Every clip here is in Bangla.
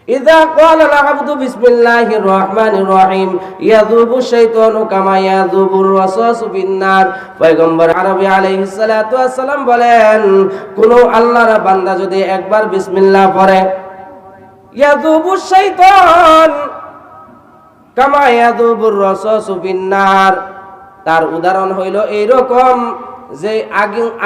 ইযা ক্বালা আল-আবদু বিসমিল্লাহির রহমানির রহিম ইয়াযুবু শাইতানু কামা ইয়াযুবুর রাসাসু ফিন-নার। পয়গম্বর আরবী আলাইহিস সালাতু ওয়াস সালাম বলেন, কোন আল্লাহর বান্দা যদি একবার বিসমিল্লাহ পড়ে, ইয়াযুবু শাইতান কামা ইয়াযুবুর রাসাসু ফিন-নার, তার উদাহরণ হইল এইরকম যে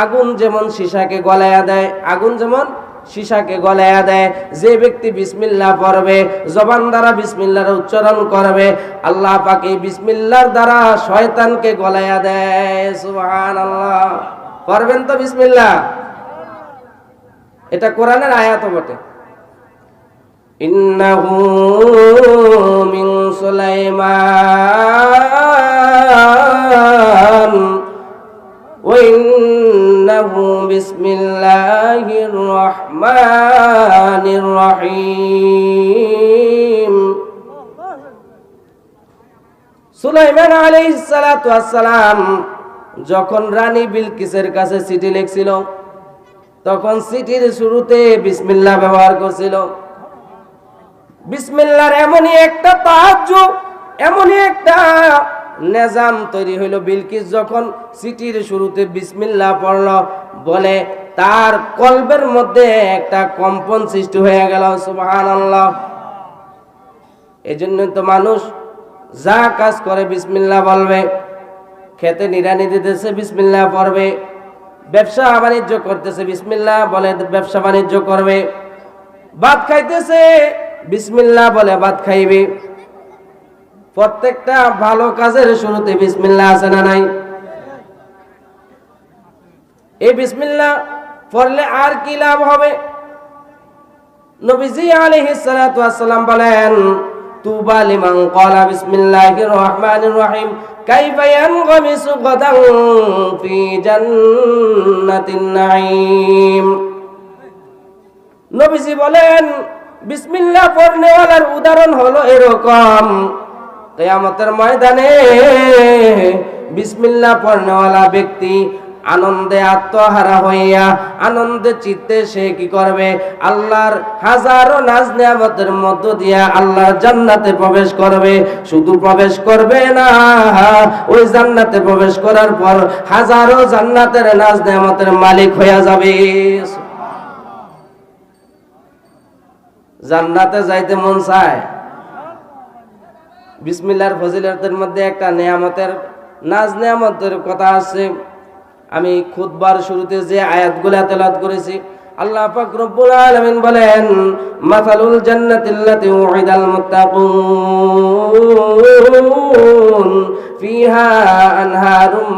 আগুন যেমন সীসাকে গলায়া দেয়, আগুন যেমন সীসাকে গলায়া দেয়, যে ব্যক্তি বিসমিল্লাহ পড়বে, জবান দ্বারা বিসমিল্লাহর উচ্চারণ করবে, আল্লাহ পাক এই বিসমিল্লাহর দ্বারা শয়তানকে গলায়া দেয়। সুবহানাল্লাহ। পড়বেন তো বিসমিল্লাহ? এটা কোরআনের আয়াতও বটে। ইন্নাহু মিন সুলাইমান ওয়া ইন্নাহু বিসমিল্লাহির রহমানির রহিম। সুলাইমান আলাইহিস সালাতু ওয়াস সালাম যখন রানী বিলকিসের কাছে চিঠি লিখছিল, তখন চিঠির শুরুতে বিসমিল্লাহ ব্যবহার করছিল। বিসমিল্লাহর এমনই একটা তাজ্জুব, এমনই একটা নিজাম তৈরি হইল, বিলকিস যখন চিঠির শুরুতে বিসমিল্লাহ পড়ল বলে তার কলবের মধ্যে একটা কম্পন সৃষ্টি হয়ে গেল। সুবহানাল্লাহ। এজন্য তো মানুষ যা কাজ করে বিসমিল্লাহ বলবে, খেতে নিড়ানি দিতেছে বিসমিল্লাহ পড়বে, ব্যবসা বাণিজ্য করতেছে বিসমিল্লাহ বলে ব্যবসা বাণিজ্য করবে, ভাত খাইতেছে বিসমিল্লাহ বলে ভাত খাইবে। প্রত্যেকটা ভালো কাজের শুরুতে বিসমিল্লাহ আছে না নাই? এই বিসমিল্লাহ পড়লে আর কি লাভ হবে? নবীজি আলাইহিস সালাতু ওয়াস সালাম বলেন, তুবা লিমান ক্বালা বিসমিল্লাহির রহমানির রহিম কাইফা ইয়ানগামিসু গাদান ফি জান্নাতিন নাঈম। নবীজি বলেন, বিসমিল্লাহ পড়নেওয়ালার উদাহরণ হলো এরকম, কিয়ামতের ময়দানে বিসমিল্লাহ পড়নেওয়ালা ব্যক্তি আনন্দে আত্মহারা হইয়া আনন্দে চিত্তে সে কি করবে? আল্লাহর হাজারো নাজ নিয়ামতের মধ্য দিয়া আল্লাহর জান্নাতে প্রবেশ করবে। শুধু প্রবেশ করবে না, ওই জান্নাতে প্রবেশ করার পর হাজারো জান্নাতের নাজ নিয়ামতের মালিক হইয়া যাবে। জান্নাতে যাইতে মন চায়? বিসমিল্লাহর ফজিলতের মধ্যে একটা নিয়ামতের নাজ নিয়ামতের কথা আছে। আমি খুতবার শুরুতে যে আয়াতগুলো তেলাওয়াত করেছি, আল্লাহ পাক রব্বুল আলামিন বলেন, মাসালুল জান্নাতিল্লাতী উইদাল মুত্তাকুন ফিহা আনহারুম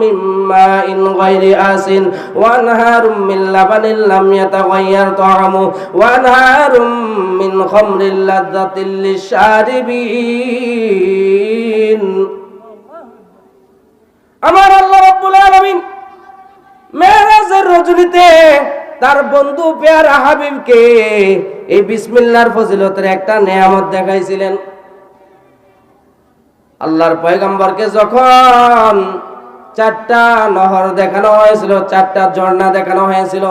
মিন মাইন গায়রি আসিন ওয়া আনহারুম মিন লাবানিন লাম ইয়াতাগায়্যার তা'আমুহু ওয়া আনহারুম মিন খামরিল লাযযাতিল লিশ-শারিবিন। আমার আল্লাহ রাব্বুল আলামিন মেরাজের রজনীতে তার বন্ধু পেয়ারা হাবিবকে এই বিসমিল্লাহর ফজিলতের একটা নিয়ামত দেখাইছিলেন। আল্লাহর পয়গম্বরকে যখন চারটা নহর দেখানো হয়েছিল, চারটা ঝর্ণা দেখানো হয়েছিল,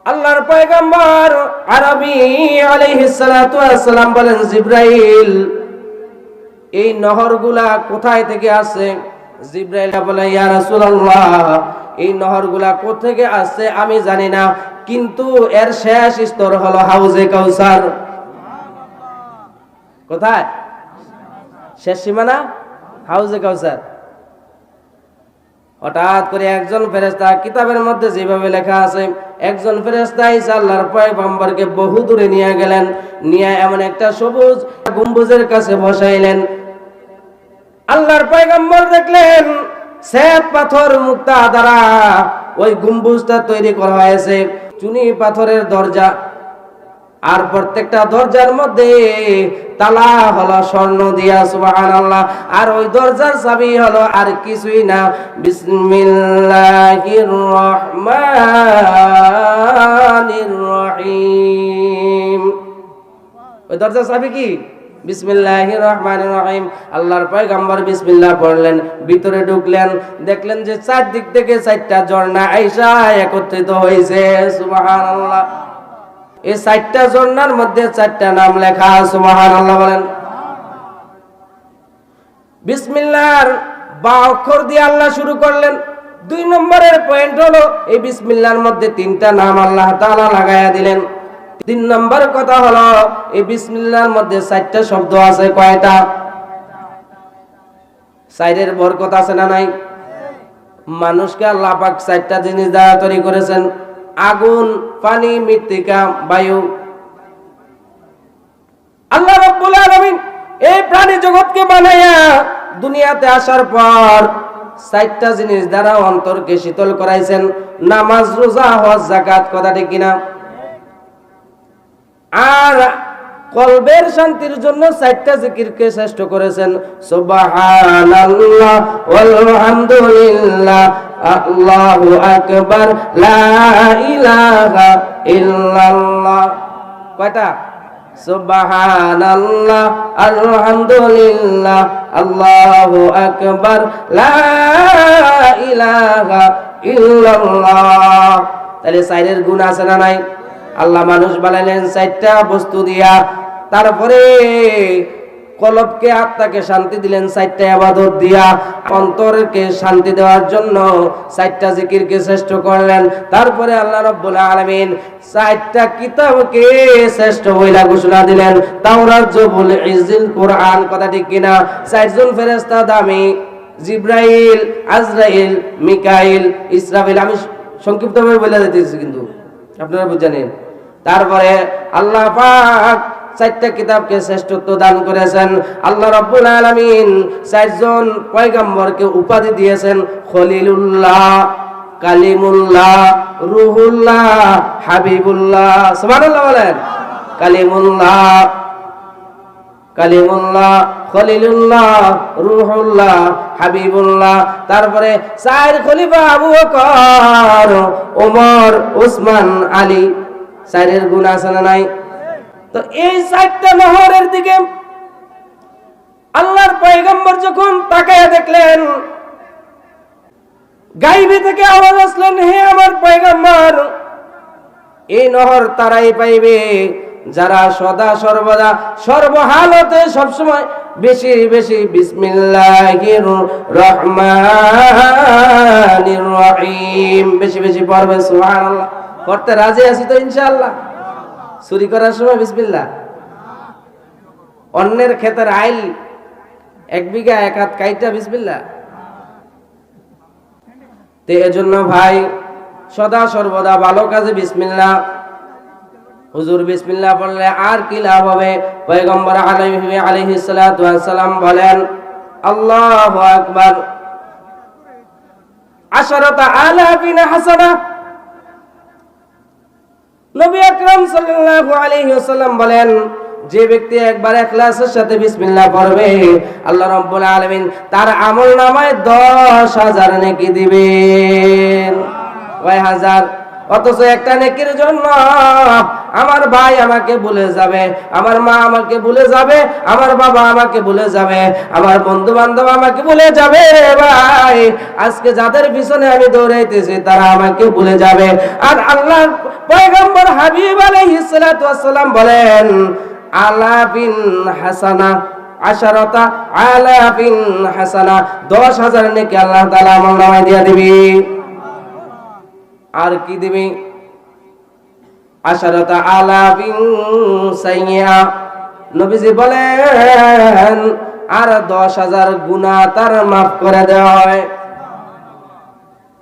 আল্লাহর পয়গম্বর আরবী আলাইহিস সালাতু ওয়াস সালাম বলেন, জিবরাইল এই নহরগুলা কোথায় থেকে আসে? জিবরাইল বলে, ইয়া রাসূলুল্লাহ এই নহরগুলা কোথা থেকে আসছে আমি জানি না, কিন্তু এর শেষ স্তর হলো হাউজে কাউসার। কোথায়? শেষ সীমানা হাউজে কাউসার। হঠাৎ করে একজন ফেরেশতা, কিতাবের মধ্যে যেভাবে লেখা আছে, একজন ফেরেশতা ঈসা আল্লাহর পয়গম্বরকে বহু দূরে নিয়ে গেলেন, নিয়ে এমন একটা সবুজ গম্বুজের কাছে বসাইলেন। আল্লাহর পয়গম্বর দেখলেন শ্বেত পাথর মুক্তা দ্বারা ওই গম্বুজটা তৈরি করা হয়েছে, চুনি পাথরের দরজা, আর প্রত্যেকটা দরজার মধ্যে তালা হলো স্বর্ণ দিয়া। সুবহানাল্লাহ। আর ওই দরজার চাবি হলো আর কিছুই না, বিসমিল্লাহির রহমানির রহিম। ওই দরজার চাবি কি? বিসমিল্লাহির রহমানির রহিম। আল্লাহর পয়গম্বর বিসমিল্লাহ পড়লেন, ভিতরে ঢুকলেন, দেখলেন যে চারদিক থেকে চারটা ঝর্ণা আইসা একত্রিত হয়েছে। সুবহানাল্লাহ। এই 4টা ঝর্ণার মধ্যে 4টা নাম লেখা। সুবহানাল্লাহ বলেন। বিসমিল্লাহর বা অক্ষর দিয়ে আল্লাহ শুরু করলেন। 2 নম্বরের পয়েন্ট হলো এই বিসমিল্লাহর মধ্যে 3টা নাম আল্লাহ তাআলা লাগায়া দিলেন। 3 নম্বর কথা হলো এই বিসমিল্লাহর মধ্যে 4টা শব্দ আছে। কয়টা? 4-এর বরকত আছে না নাই? মানুষকে আল্লাহ পাক 4টা জিনিস দ্বারা তৈরি করেছেন: আগুন, পানি, মৃত্তিকা, বায়ু। আল্লাহ রাব্বুল আলামিন এই প্রাণী জগৎকে বানায়া দুনিয়াতে আসার পর 4টা জিনিস দ্বারা অন্তরকে শীতল করাইছেন: নামাজ, রোজা, হজ, যাকাত। কথা ঠিক কিনা? আর কলবের শান্তির জন্য 4টা জিকিরকে শ্রেষ্ঠ করেছেন: সুবহানাল্লাহ ওয়ালহামদুলিল্লাহ, আল্লাহু আকবার, লা ইলাহা ইল্লাল্লাহ। কয়টা? সুবহানাল্লাহ, আলহামদুলিল্লাহ, আল্লাহু আকবার, লা ইলাহা ইল্লাল্লাহ। তাহলে 4-এর গুণ আছে না নাই? আল্লাহ মানুষ বানাইলেন 4টা বস্তু দিয়া, তারপরে কলবকে, আত্মাকে শান্তি দিলেন 4টা ইবাদত দিয়া, অন্তরকে শান্তি দেওয়ার জন্য 4টা জিকিরকে শ্রেষ্ঠ করলেন। তারপরে আল্লাহ রাব্বুল আলামিন 4টা কিতাবকে শ্রেষ্ঠ বইলা ঘোষণা দিলেন: তাওরাত, জবুর, ইনজিল, কোরআন। কথা ঠিক কিনা? 4জন ফেরেশতা দামি: জিবরাইল, আজরাইল, মিকাইল, ইসরাফিল। আমি সংক্ষিপ্তভাবে বলে দিতেছি, কিন্তু আপনারা বুঝেন। তারপরে আল্লাহ পাক 4টা কিতাবকে শ্রেষ্ঠত্ব দান করেছেন। আল্লাহ রাব্বুল আলামিন 4জন পয়গম্বরকে উপাধি দিয়েছেন: খলিলুল্লাহ, কালিমুল্লাহ, রুহুল্লাহ, হাবিবুল্লাহ। সুবহানাল্লাহ বলেন। কালিমুল্লাহ, কালিমুল্লাহ, খলিলুল্লাহ, রুহুল্লাহ, হাবিবুল্লাহ। তারপরে 4 খলিফা: আবু বকর, ওমর, উসমান, আলী। 4-এর গুণ আছে না নাই? তো এই 4টা নহরের দিকে আল্লাহর পয়গম্বর যখন তাকায়া দেখলেন, গায়বে থেকে আওয়াজ আসলেন: হে আমার পয়গম্বর, এই নহর তারাই পাইবে যারা সদা সর্বদা সর্বহালতে সবসময় বেশি বেশি বিসমিল্লাহির রহমানির রহিম বেশি বেশি পড়বে। সুবহানাল্লাহ। পড়তে রাজি আছি তো ইনশাআল্লাহ? চুরি করার সময় বিসমিল্লাহ, অন্যের ক্ষেতের আইল 1 বিঘা 1 হাত কাইটা বিসমিল্লাহ। তো এজন্য ভাই, সদা সর্বদা ভালো কাজে বিসমিল্লাহ। হুজুর বিসমিল্লাহ পড়লে আর কি লাভ হবে? পয়গম্বর আলাইহিস সালাতু ওয়াস সালাম বলেন: আল্লাহু আকবার, 10,000 হাসানা। নবী আকরাম সাল্লাল্লাহু আলাইহি ওয়াসাল্লাম বলেন, যে ব্যক্তি একবার ইখলাসের সাথে বিসমিল্লাহ পড়বে, আল্লাহ রাব্বুল আলামিন তার আমলনামায় 10,000 নেকি দিবেন। কয় হাজার? অথচ একটা নেকির জন্য আমার ভাই আমাকে ভুলে যাবে, আমার মা আমাকে ভুলে যাবে, আমার বাবা আমাকে ভুলে যাবে, আমার বন্ধু বান্ধব আমাকে ভুলে যাবে। ভাই, আজকে যাদের পিছনে আমি দৌড়াইতেছি তারা আমাকে ভুলে যাবে। আর আল্লাহর পয়গম্বর হাবিব আলাইহিস সালাতু ওয়াস সালাম বলেন: আলাফিন হাসানা, 10,000 হাসানা, 10,000 নেকি আল্লাহ তাআলা আমলনামায় দিয়া দিবে। আর কি দিবে? 10,000 সাইয়্যা। নবীজি বলেন আর 10,000 গুনাহ তার মাফ করে দেওয়া হয়।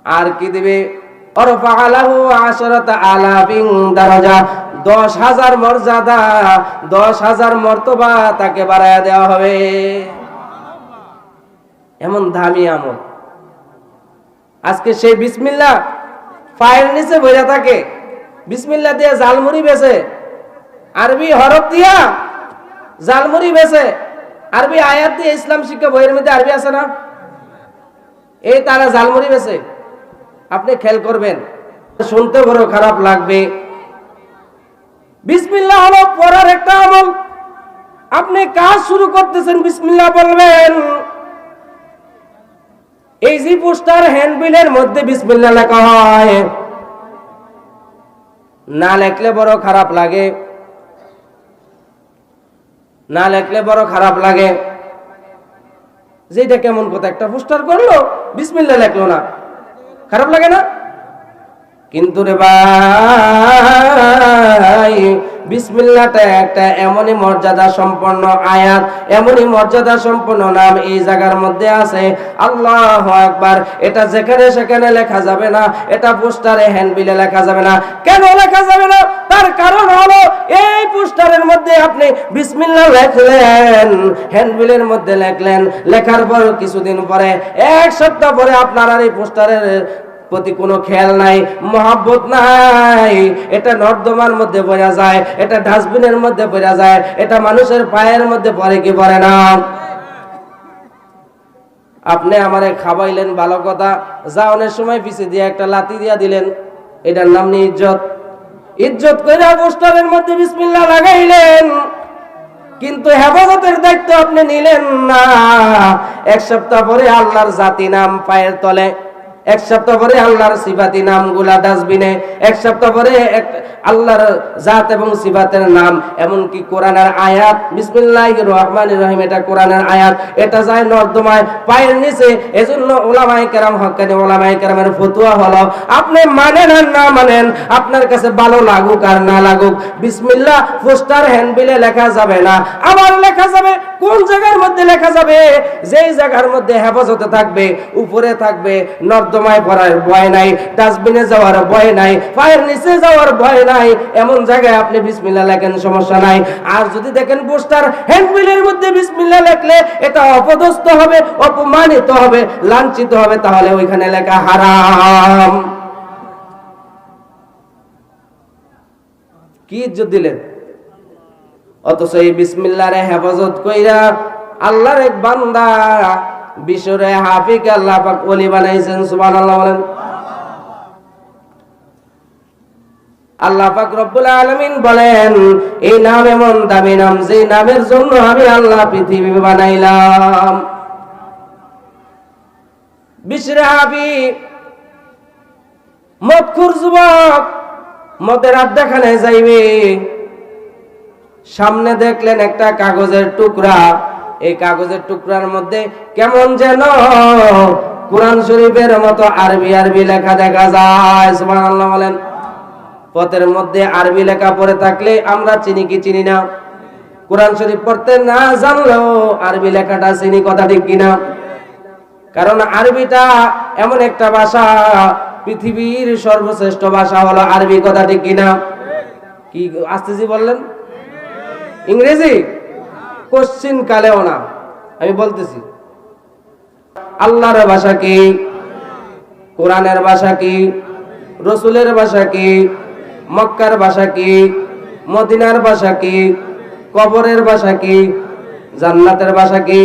আর কি দিবে? অরফা আলাহু 10,000 দারাজা, 10,000 মর্যাদা, 10,000 মর্তবা তাকে বাড়ায়া দেওয়া হবে। এমন দামি আমল। আজকে সেই বিসমিল্লাহ পায়ের নিচে বইয়া থাকে, বিসমিল্লাহ দিয়ে জালমুড়ি বেচে, আরবি হরফ দিয়া জালমুড়ি বেচে, আরবি আয়াত দিয়ে ইসলাম শিক্ষা বইয়ের মধ্যে আরবি আছে না, এই তারা জালমুড়ি বেচে। আপনি খেয়াল করবেন, শুনতে বড় খারাপ লাগবে। বিসমিল্লাহ হলো পড়ার একটা আমল। আপনি কাজ শুরু করতেছেন, বিসমিল্লাহ বলবেন। এই যে পোস্টার হ্যান্ডবিলের মধ্যে বিসমিল্লাহ লেখা হয়, না লেখলে বড় খারাপ লাগে, না লেখলে বড় খারাপ লাগে। যেটা কেমন কথা, একটা পোস্টার করলো বিসমিল্লাহ লেখলো না, খারাপ লাগে না? কিন্তু রে ভাই, বিসমিল্লাহটা একটা এমনই মর্যাদা সম্পন্ন আয়াত, এমনই মর্যাদা সম্পন্ন নাম এই জায়গার মধ্যে আছে। আল্লাহু আকবার। এটা যেখানে সেখানে লেখা যাবে না, এটা পোস্টারে হ্যান্ডবিলে লেখা যাবে না। কেন লেখা যাবে না? তার কারণ হলো এই পোস্টারের মধ্যে আপনি বিসমিল্লাহ লেখলেন, হ্যান্ডবিলের মধ্যে লেখলেন, লেখার পর কিছুদিন পরে, এক সপ্তাহ পরে আপনার আর এই পোস্টারের প্রতি কোনো খেয়াল নাই, মহব্বত নাই। এটা নর্দমার মধ্যে পড়া যায়, এটা ডাস্টবিনের মধ্যে পড়া যায়, এটা মানুষের পায়ের মধ্যে পড়ে কি পড়ে না? আপনি আমারে খাওয়াইলেন ভালো কথা, যাওয়ানোর সময় পিছে দিয়ে একটা লাথি দিয়া দিলেন, এটার নাম নেই ইজ্জত? ইজ্জত কইরা পোস্টারের মধ্যে বিসমিল্লাহ লাগাইলেন, কিন্তু হেফাজতের দায়িত্ব আপনি নিলেন না। এক সপ্তাহ পরে আল্লাহর জাতি নাম পায়ের তলে, এক সপ্তাহ পরে আল্লাহর সিফাতি নামগুলা ডাস্টবিনে, এক সপ্তাহ পরে আল্লাহর জাত এবং সিফাতের নাম, এমনকি কোরআনের আয়াত বিসমিল্লাহির রহমানির রহিম, এটা কোরআনের আয়াত, এটা যায় নর্দমায় পায়ের নিচে। এজন্য ওলামায়ে কেরাম, হক্কানি ওলামায়ে কেরামের ফতোয়া হলো, আপনি মানেন আর না মানেন, আপনার কাছে ভালো লাগুক আর না লাগুক, বিসমিল্লাহ পোস্টার হ্যান্ডবিলে লেখা যাবে না। আবার লেখা যাবে কোন জায়গার মধ্যে লেখা যাবে? যেই জায়গার মধ্যে হেফাজতে থাকবে, উপরে থাকবে, নর্দমায় পড়ার ভয় নাই, ডাস্টবিনে যাওয়ার ভয় নাই, পায়ের নিচে যাওয়ার ভয় নাই, এমন জায়গায় আপনি বিসমিল্লাহ লেখেন, সমস্যা নাই। আর যদি দেখেন পোস্টার হ্যান্ডবিলের মধ্যে বিসমিল্লাহ লেখলে এটা অপদস্থ হবে, অপমানিত হবে, লাঞ্ছিত হবে, তাহলে ওইখানে লেখা হারাম। কি ইজ্জত দিলেন? অথচ এই বিসমিল্লাহরে হেফাজত কইরা আল্লাহর এক বান্দা বিশরে হাফিকে আল্লাহ পাক ওলি বানাইছেন। সুবহানাল্লাহ বলেন। আল্লাহ পাক রব্বুল আলামিন বলেন, এই নাম এমন দামি নাম, যে নামের জন্য আমি আল্লাহ পৃথিবী বানাইলাম। বিশরে হাফি মদখুর যুবক, মদের আড্ডাখানায় যাইবে, সামনে দেখলেন একটা কাগজের টুকরা, এই কাগজের টুকরার মধ্যে কেমন যেন কোরআন শরীফের মতো আরবি আরবি লেখা দেখা যায়। সুবহানাল্লাহ বলেন। পথের মধ্যে আরবি লেখা পড়ে থাকলে আমরা চিনি কি চিনি না? কোরআন শরীফ পড়তে না জানলেও আরবি লেখাটা চিনি, কথা ঠিক কিনা? কারণ আরবিটা এমন একটা ভাষা, পৃথিবীর সর্বশ্রেষ্ঠ ভাষা হলো আরবি, কথা ঠিক কিনা? কি আসতেছি বললেন? ইংরেজি কোশ্চিন কালেও না, আমি বলতেছি। আল্লাহর ভাষা কি? কোরআনের ভাষা কি? রসুলের ভাষা কি? মক্কার ভাষা কি? মদিনার ভাষা কি? কবরের ভাষা কি? জান্নাতের ভাষা কি?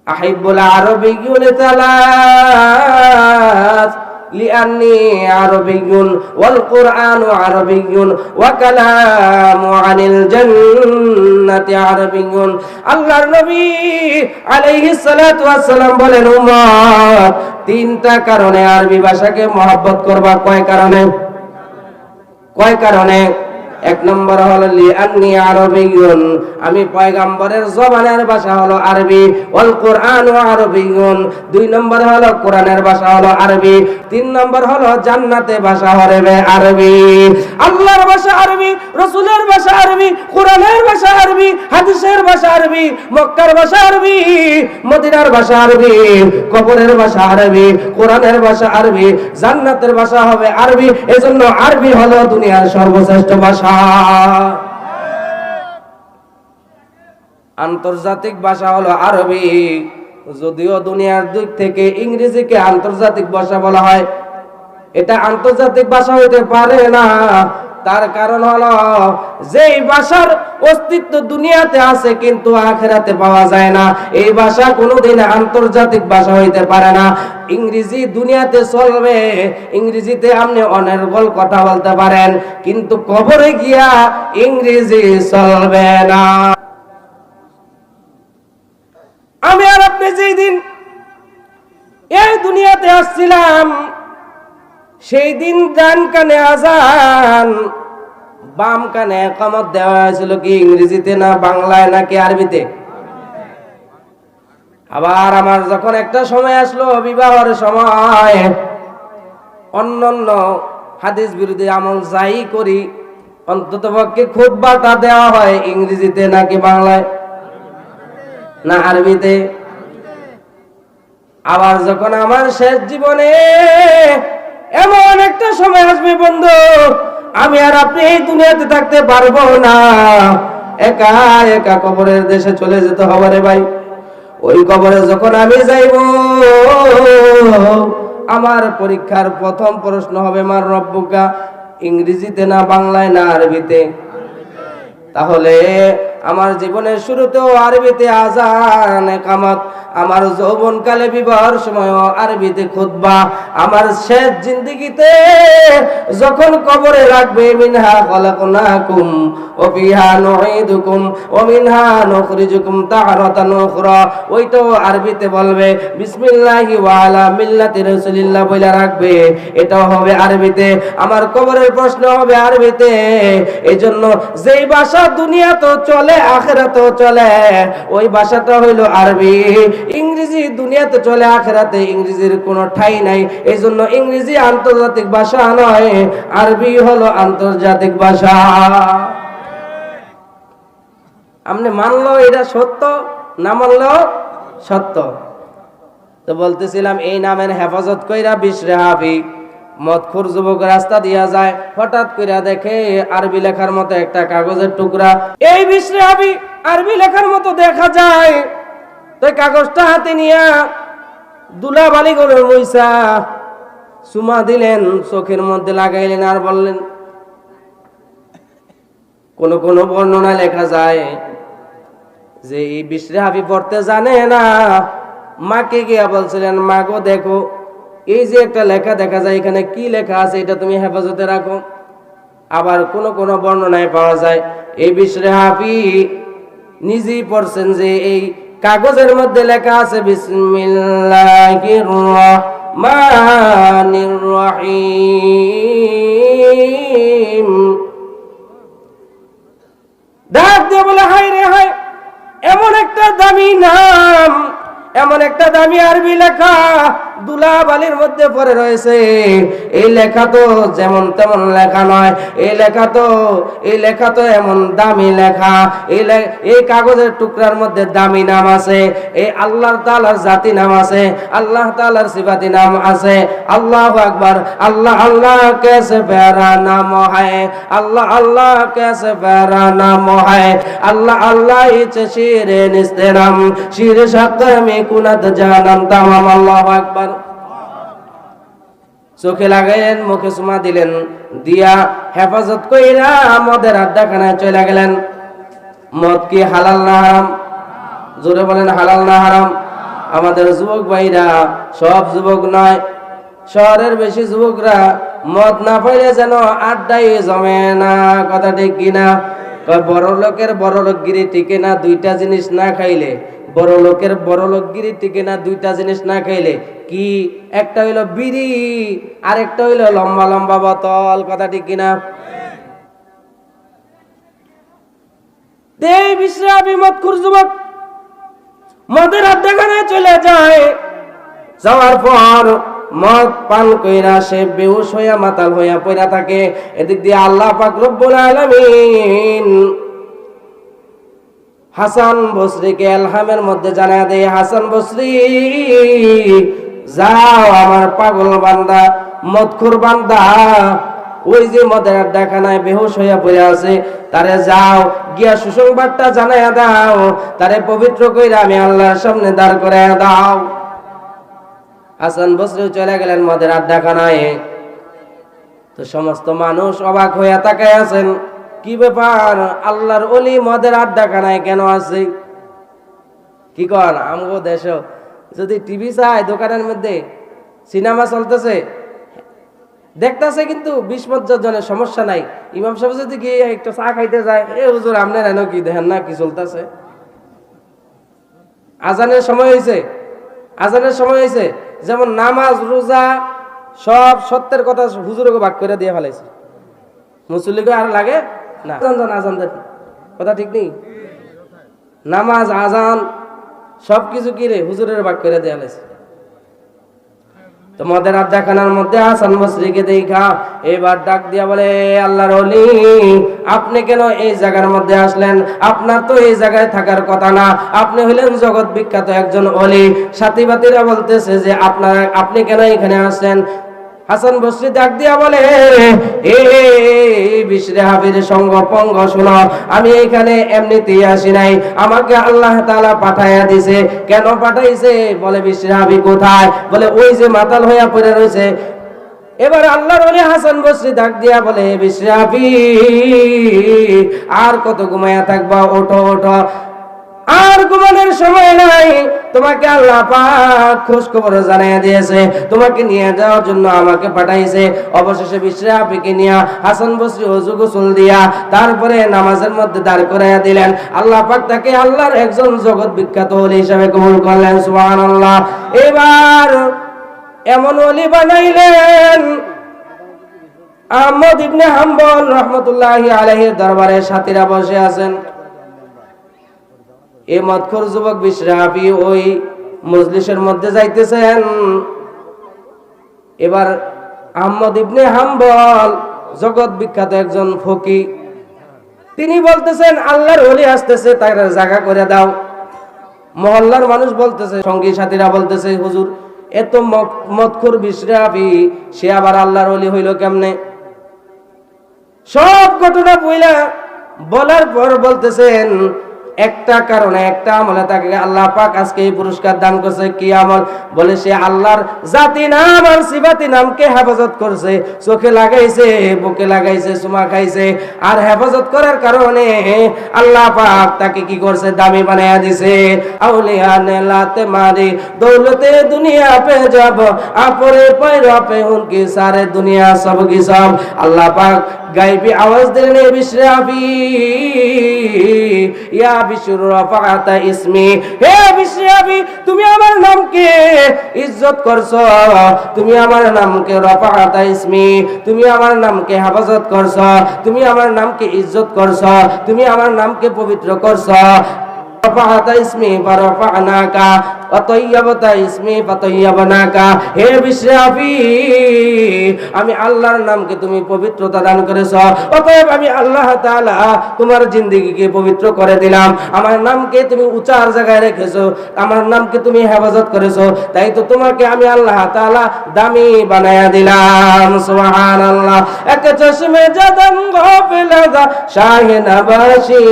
আহিব্বুল আরবিয়্যুন তালাত লিআন্নি আরবিয়্যুন ওয়াল কুরআনু আরবিয়্যুন ওয়া কালামু আনিল জান্নাতি আরবিয়্যুন। আল্লাহর নবী আলাইহিস সালাতু ওয়াস সালাম বলেন, উম্মত তিনটা কারণে আরবি ভাষাকে মহব্বত করবা। কয় কারণে? কয় কারণে? এক নম্বর হলো লিআন্নি আরবিয়্যুন, আমি পয়গম্বরের জবানের ভাষা হলো আরবি, ওয়াল কুরআনু আরবিয়্যুন, দুই নম্বর হলো কোরআনের ভাষা হলো আরবি, তিন নম্বর হলো জান্নাতে ভাষা হবে আরবি। আল্লাহর ভাষা আরবি, রাসূলের ভাষা আরবি, কোরআনের ভাষা আরবি, হাদিসের ভাষা আরবি, মক্কার ভাষা আরবি, মদিনার ভাষা আরবি, কবরের ভাষা আরবি, কোরআনের ভাষা আরবি, জান্নাতের ভাষা হবে আরবি। এজন্য আরবি হলো দুনিয়ার সর্বশ্রেষ্ঠ ভাষা। আন্তর্জাতিক ভাষা হলো আরবি, যদিও দুনিয়ার দিক থেকে ইংরেজিকে আন্তর্জাতিক ভাষা বলা হয়, এটা আন্তর্জাতিক ভাষা হইতে পারে না। তার কারণ হলো যেই ভাষার অস্তিত্ব দুনিয়াতে আছে কিন্তু আখিরাতে পাওয়া যায় না, এই ভাষা কোনোদিন আন্তর্জাতিক ভাষা হইতে পারে না। ইংরেজি দুনিয়াতে চলবে, ইংরেজিতে আপনি অনর্গল কথা বলতে পারেন, কিন্তু কবরে গিয়া ইংরেজি চলবে না। আমি আর আপনি যেই দিন এই দুনিয়াতে আসছিলাম, সেই দিন ডান কানে আজান, বাম কানে ইকামত দেওয়া হয়েছিল কি ইংরেজিতে না বাংলায় নাকি আরবিতে? আবার আমার যখন একটা সময় আসলো বিবাহের সময়, অন্যান্য হাদিস বিরোধী আমল যাই করি, অন্ততপক্ষে খুতবাটা দেওয়া হয় ইংরেজিতে নাকি বাংলায় না আরবিতে? আবার যখন আমার শেষ জীবনে এমন একটা সময় আসবে বন্ধু, আমি আর আপনি এই দুনিয়াতে থাকতে পারবো না, একা একা কবরের দেশে চলে যেতে হবে রে ভাই। ওই কবরে যখন আমি যাইব, আমার পরীক্ষার প্রথম প্রশ্ন হবে মার রব্বুকা, ইংরেজিতে না বাংলায় না আরবিতে? তাহলে আমার জীবনের শুরুতেও আরবিতে আযান ইকামত, আমার যৌবনকালে বিবাহের সময়ও আরবিতে খুতবা, আমার শেষ জিন্দেগিতে যখন কবরে রাখবে মিনহা খলাকনাকুম ওয়া ফিহা নুঈদুকুম ওয়া মিনহা নুখরিজুকুম তারাতান উখরা, ওইটাও আরবিতে বলবে বিসমিল্লাহি ওয়া আলা মিল্লাতি রাসূলিল্লাহ বলে রাখবে, এটাও হবে আরবিতে। আমার কবরের প্রশ্ন হবে আরবিতে। এইজন্য যেই ভাষা দুনিয়া তো চলে আখিরাতেও চলে, ওই ভাষাটা হইল আরবি। ইংরেজি দুনিয়াতে চলে, আখিরাতে ইংরেজির কোনো ঠাঁই নাই। এইজন্য ইংরেজি আন্তর্জাতিক ভাষা নয়, আরবি হলো আন্তর্জাতিক ভাষা। আপনি মানলো এটা সত্য, না মানলো সত্য। তো বলতেছিলাম এই নামের হেফাজত কইরা বিশরে হাফি মদখোর যুবক রাস্তা দিয়া যায়, হঠাৎ কইরা দেখে আরবি লেখার মতো একটা কাগজের টুকরা। এই বিশরে হাফি আরবি লেখার মতো দেখা যায়, তো কাগজটা হাতে নিয়া দুলা বালি করে মুইসা সুমা দিলেন, চোখের মধ্যে লাগাইলেন আর বললেন, কোন কোন বর্ণনা লেখা যায় যে এই বিশরে হাফি পড়তে জানে না, মাকে গিয়া বলছিলেন, মা গো দেখো এই যে একটা লেখা দেখা যায়, এখানে কি লেখা আছে এটা তুমি হেফাজতে রাখো। আবার কোন কোন বর্ণনায় পাওয়া যায় এই বিশরে হাফি নিজেই পড়ছেন যে এই কাগজের মধ্যে লেখা আছে বিসমিল্লাহির রহমানির রহিম। ডাক দিয়ে বলে, হায় রে হায়, এমন একটা দামি নাম, এমন একটা দামি আরবি লেখা দুলাবালির মধ্যে পড়ে রয়েছে। এই লেখা তো যেমন তেমন লেখা নয়, এই লেখা তো এমন দামি লেখা। এই কাগজের টুকরার মধ্যে দামি নাম আছে, এই আল্লাহ তাআলার জাতি নাম আছে, আল্লাহ তাআলার সিফাতি নাম আছে। আল্লাহু আকবার। আল্লাহ আল্লাহ कैसे प्यारा नाम है, अल्लाह अल्लाह कैसे प्यारा नाम है, अल्लाह अल्लाह इच शीरे निस्तेराम शीर शक में कुनत जानम तमाम। আল্লাহু আকবার। চোখে লাগাইলেন, মুখে চুমা দিলেন, দিয়া হেফাজত কইরা মদের আড্ডাখানায় চলে গেলেন। মদ কি হালাল না হারাম? জোরে বলেন, হালাল না হারাম? আমাদের যুবক ভাইরা, সব যুবক নয়, শহরের বেশি যুবকরা মদ না পাইলে যেন আড্ডাই জমে না। কথা ঠিক কিনা? বড় লোকের বড় লোকগিরি টিকে না দুইটা জিনিস না খাইলে। বড় লোকের বড় লোকগিরি টিকে না দুইটা জিনিস না খাইলে। কি? একটা হইলো বিড়ি, আর একটা হইলো লম্বা লম্বা বোতল। কথা ঠিক কিনা? দেই বিশ্রাবি মদখুর যুবক মদের আড্ডাখানায় চলে যায়। যাওয়ার পর মদ পান কইরা সে বেহুশ হইয়া মাতাল হইয়া পড়া থাকে। এদিক দিয়ে আল্লাহ পাক রব্বুল আলামিন হাসান বসরিকে এলহামের মধ্যে জানায় দেয়, হাসান বসরি যাও আমার পাগল বান্দা, মদখোর বান্দা, ওই যে মদের আড্ডাখানায় বেহুশ হইয়া পড়ে আছে, তারে যাও গিয়া সুসংবাদটা জানাইয়া দাও, তারে পবিত্র কইরা আমি আল্লাহর সামনে দাঁড় করাইয়া দাও। হাসান বসরি চলে গেলেন মদের আড্ডাখানায়। তো সমস্ত মানুষ অবাক হইয়া তাকায় আছেন, কি ব্যাপার, আল্লাহর ওলি মদের আড্ডাখানায় কেন আছে? কি কর, আমগো দেশ যদি টিভি চাই দোকানের মধ্যে সিনেমা চলতেছে দেখতেছে, কিন্তু 20-50 জনের সমস্যা নাই। ইমাম সাহেব যদি গিয়ে একটু চা খাইতে যায়, এ হুজুর আপনার এনে কি দেখেন না কি চলতেছে? আজানের সময় হয়েছে, আজানের সময় হয়েছে। যেমন নামাজ রোজা সব সত্যের কথা হুজুরকে ভাগ করে দিয়ে ফেলাইছে, মুসল্লিকে আর লাগে না। আজান দেন, কথা ঠিক নেই? নামাজ আজান সবকিছু কি রে হুজুরের ভাগ করে দেয়া ফেলাইছে। তোমাদের আড্ডাখানার মধ্যে হাসান বসরিকে দেখা এবার ডাক দিয়া বলে, আল্লাহর ওলি আপনি কেন এই জায়গার মধ্যে আসলেন? আপনার তো এই জায়গায় থাকার কথা না, আপনি হলেন জগৎ বিখ্যাত একজন ওলি। সাথী বাতিরা বলতেছে যে আপনি কেন এখানে আসছেন? হাসান বসরি ডাক দিয়া বলে, বিশরে হাবির সঙ্গ পঙ্গ শোনো, আমি এখানে এমনিতেই আসি নাই, আমাকে আল্লাহ তাআলা পাঠাইয়া দিছে। কেন পাঠাইছে? বলে বিশরে হাবি কোথায়? বলে ওই যে মাতাল হইয়া পড়ে রয়েছে। এবার আল্লাহর ওলি হাসান বসরি ডাক দিয়া বলে, বিশরে হাবি আর কত ঘুমাইয়া থাকবা, ওঠো ওঠো, আর ঘুমানোর সময় নাই। তোমাকে আল্লাহ পাক খোঁজ খবর জানিয়ে দিয়েছে, তোমাকে নিয়ে যাওয়ার জন্য আমাকে পাঠাইছে। অবশেষে বিশরে হাবিকে নিয়ে হাসান বসরি ওযু গোসল দিয়া তারপরে নামাজের মধ্যে দাঁড় করাইয়া দিলেন। আল্লাহ পাক তাকে আল্লাহর একজন জগৎ বিখ্যাত ওলি হিসেবে কবুল করলেন। সুবহানাল্লাহ। এবার এমন ওলি বানাইলেন, আহমদ ইবনে হাম্বল রাহমাতুল্লাহি আলাইহির দরবারে সাথীরা বসে আছেন। এই মদখোর যুবক বিশরে হাবি ওই মজলিসের মধ্যে যাইতেছেন। এবার আহমদ ইবনে হাম্বল জগৎ বিখ্যাত একজন ফকি, তিনি বলতেছেন আল্লাহর ওলি আসতেছে, তার জায়গা করে দাও। মহল্লার মানুষ বলতেছে, সঙ্গী সাথীরা বলতেছে, হুজুর এত মদখোর বিশরে হাবি, সে আবার আল্লাহর ওলি হইল কেমনে? সব ঘটনা বলার পর বলতেছেন একটা কারণে, একটা আমলে তাকে আল্লাহ পাক আজকে এই পুরস্কার দান করছে। কি আমল? বলে সে আল্লাহর জাতি নাম আর সিফাতি নামকে হেফাজত করছে, চোখে লাগাইছে, বুকে লাগাইছে, চুমা খাইছে, আর হেফাজত করার কারণে আল্লাহ পাক তাকে কি করছে? দামি বানায়া দিছে। আউলিয়া নে লাতে মারি দৌলতে দুনিয়া পে যাব, আপরে পয়রা পে উনকি সারে দুনিয়া সব কি সব। আল্লাহ পাক গায়বী আওয়াজ দিলেন, এ বিশরে হাবি ইয়া বিশুর রাফাতা ইসমি, হে বিশরে হাবি তুমি আমার নামকে ইজ্জত করছো, তুমি আমার নামকে রাফাতা ইসমি, তুমি আমার নামকে হেফাজত করছো, তুমি আমার নামকে ইজ্জত করছো, তুমি আমার নামকে পবিত্র করছো। রাফাতা ইসমি ফারাফানাকা ওয়া তাইয়াবাতা ইসমি ফাতাইয়াবনাকা, হে বিশরে হাবি আমি আল্লাহর নামকে তুমি পবিত্রতা দান করেছো, অতএব আমি আল্লাহ তাআলা তোমার জিন্দেগিকে পবিত্র করে দিলাম। আমার নামকে তুমি উঁচার জায়গায় রেখেছো, আমার নামকে তুমি হেফাজত করেছো, তাই তো তোমাকে আমি আল্লাহ তাআলা দামি বানায়া দিলাম। সুবহানাল্লাহ। এক চশমে জাদম গাফিলাদা শাহে নবাশি,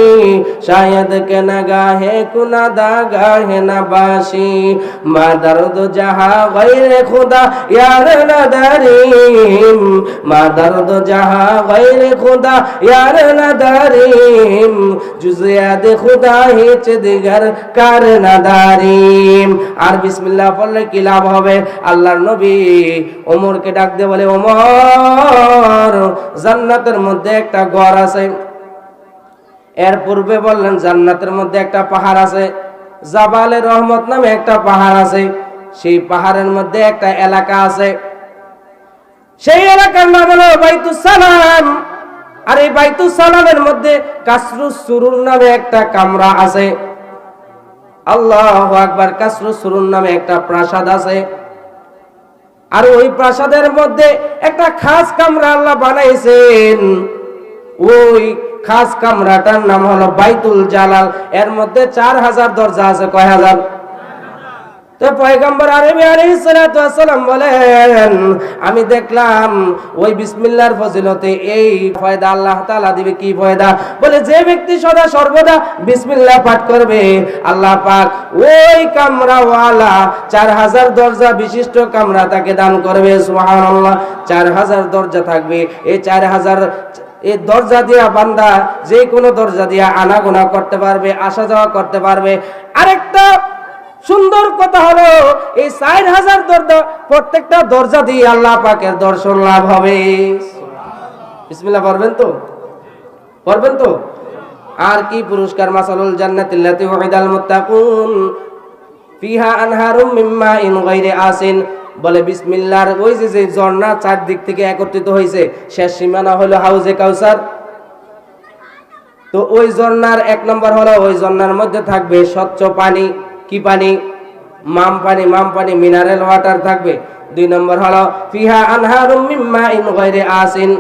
শায়দ কে নগাহে কুনা দাগাহে নবাশি, মা দর্দ জাহা গায়রে খুদা ইয়ার নাদারিম, মা দর্দ জাহা গায়রে খুদা ইয়ার নাদারিম, জুজিয়াদ খুদা হিচ দিগার কার নাদারিম। আর বিসমিল্লাহ পড়লে কি লাভ হবে? আল্লাহর নবী ওমরকে ডাক দিয়ে বলে, ওমর জান্নাতের মধ্যে একটা ঘর আছে। এর পূর্বে বললেন জান্নাতের মধ্যে একটা পাহাড় আছে, জাবালে রহমত নামে একটা পাহাড় আছে, সেই পাহাড়ের মধ্যে একটা এলাকা আছে, সেই এলাকার নাম হলো বাইতুস সালাম। আর এই বাইতুস সালামের মধ্যে কাসরুস সুরুর নামে একটা কামরা আছে। আল্লাহু আকবার। কাসরুস সুরুর নামে একটা প্রাসাদ আছে, আর ওই প্রাসাদের মধ্যে একটা খাস কামরা আল্লাহ বানাইছেন। ওই খাস কামরাটার নাম হলো বাইতুল জালাল। এর মধ্যে 4000 দরজা আছে। কয় হাজার? তো পয়গম্বর আরবি আলাইহিস সালাতু ওয়াস সালাম বলেন, আমি দেখলাম ওই বিসমিল্লাহর ফজিলতে এই ফায়দা আল্লাহ তাআলা দিবে। কি ফায়দা? বলে যে ব্যক্তি সদা সর্বদা বিসমিল্লাহ পাঠ করবে, আল্লাহ পাক ওই কামরাওয়ালা 4000 দরজা বিশিষ্ট কামরা তাকে দান করবে। সুবহানাল্লাহ। 4000 দরজা থাকবে। এই 4000 এই দরজা দিয়া বান্দা যে কোনো দরজা দিয়া আনাগোনা করতে পারবে, আসা যাওয়া করতে পারবে। আরেকটা সুন্দর কথা হলো, এই 4000 দরজা, প্রত্যেকটা দরজা দিয়ে আল্লাহ পাকের দর্শন লাভ হবে। বিসমিল্লাহ পড়বেন তো? পড়বেন তো? আর কি পুরস্কার? মাসালুল জান্নাতিল্লাতী ওয়াইদাল মুত্তাকুন ফিহা আনহারুম মিন মাইন গায়রি আসিন বলে বিসমিল্লাহর ওই যে ঝর্ণা চারদিক থেকে একত্রিত হয়েছে, শেষ সীমানা হলো হাউজে কাউসার। তো ওই ঝর্ণার 1 নম্বর হলো ওই ঝর্ণার মধ্যে থাকবে স্বচ্ছ পানি। কি পানি? মাম পানি মিনারেল ওয়াটার থাকবে। 2 নম্বর হলো ফিহা আনহারুম মিন মাইন গায়রি আসিন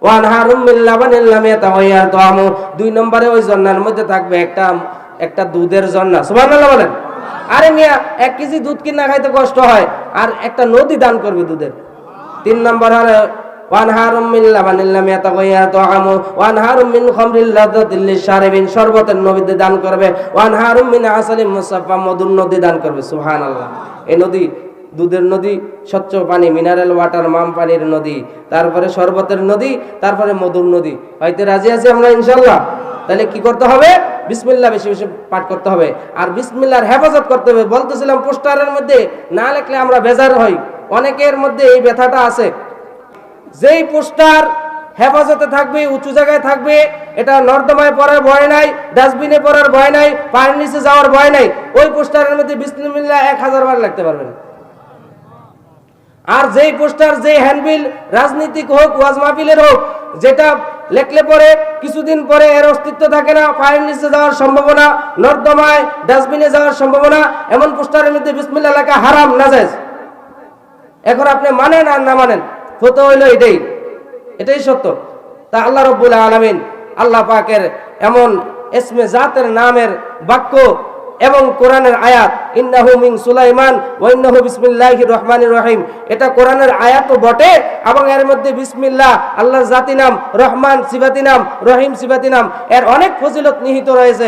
ওয়া আনহারুম মিন লাবানিন লাম ইয়াতাগায়্যার তা'আমু। 2 নম্বরে ওই ঝর্ণার মধ্যে থাকবে একটা দুধের ঝর্ণা। সুবহানাল্লাহ বলেন। আরে মিয়া 1 কেজি দুধ কিনা খাইতে কষ্ট হয়, আর একটা নদী দান করবে দুধের। 3 নম্বর হলো ওয়ানহারুম মিন লাবানিন লাম ইয়াতাগায়্যার তা'আমু ওয়ানহারুম মিন খামরিল লাযাতিল লিশারিবিন, শরবতের নদী দান করবে। ওয়ানহারুম মিন আসালিম মুসাফফা, মধুর নদী দান করবে। সুবহানাল্লাহ। এই নদী, দুধের নদী, স্বচ্ছ পানি, মিনারেল ওয়াটার, মাম পানির নদী, তারপরে শরবতের নদী, তারপরে মধুর নদী। হয়তো রাজি আছি আমরা ইনশাআল্লাহ? তাহলে কি করতে হবে? বিসমিল্লাহ বেশি বেশি পাঠ করতে হবে, আর বিসমিল্লাহর হেফাজত করতে হবে। বলতেছিলাম পোস্টারের মধ্যে না লিখলে আমরা বেজার হই। অনেকের মধ্যে এই ব্যথাটা আছে, যেই পোস্টার হেফাজতে থাকবে, উঁচু জায়গায় থাকবে, এটা নর্দমায় পড়ার ভয় নাই, ডাস্টবিনে পড়ার ভয় নাই, পায়ের নিচে যাওয়ার ভয় নাই, ওই পোস্টারের মধ্যে বিসমিল্লাহ 1000 বার লিখতে পারবেন। আর যেই পোস্টার, যেই হ্যান্ডবিল, রাজনীতিক হোক, ওয়াজ মাহফিলের হোক, যেটা লেখলে পরে কিছুদিন পরে এর অস্তিত্ব থাকে না, পায়ের নিচে যাওয়ার সম্ভাবনা, নর্দমায় ডাস্টবিনে যাওয়ার সম্ভাবনা, এমন পোস্টারের মধ্যে বিসমিল্লাহ লেখা হারাম, নাজায়েজ। এখন আপনি মানেন আর না মানেন, ফতোয়া হইল এটাই সত্য। তা আল্লাহ রাব্বুল আলামিন, আল্লাহ পাকের এমন ইসমে জাতের নামের বাক্য এবং কোরআনের আয়াত, ইন্নাহু মিন সুলাইমান ওয়া ইন্নাহু বিসমিল্লাহির রহমানির রহিম, এটা কোরআনের আয়াতও বটে, এবং এর মধ্যে বিসমিল্লাহ আল্লাহর জাতি নাম, রহমান সিফাতি নাম, রহিম সিফাতি নাম, এর অনেক ফজিলত নিহিত রয়েছে।